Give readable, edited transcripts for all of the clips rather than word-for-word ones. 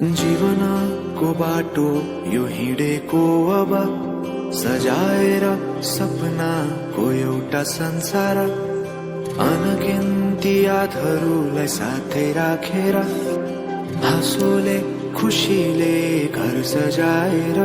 जीवनको बाटो यो हिँडेको अब सजाएर सपनाको एउटा संसार अनगिन्ती यादहरूलाई साथै राखेर हाँसोले खुसीले घर सजाएर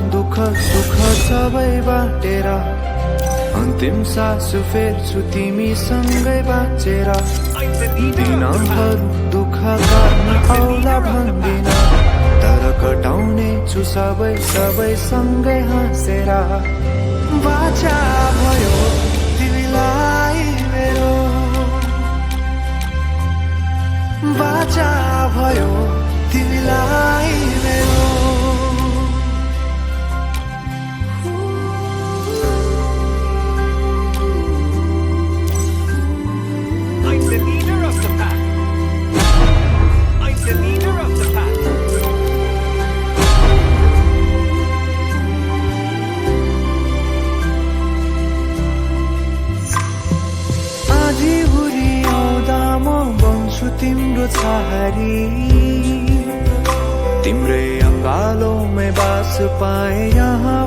दुख सुख सबै बाटेर अन्तिम सास फेर्छु तिमीसँगै बाँचेर दिनहरू दुःख गर्न आउला भन्दिन तर कटाउने छु सबै सँगै हाँसेर बाचा भयो तिमीलाई मेरो बाचा भयो तिमीलाई मेरो तिम्रो छहारी तिम्रै अङ्गालोमै बास पाए यहाँ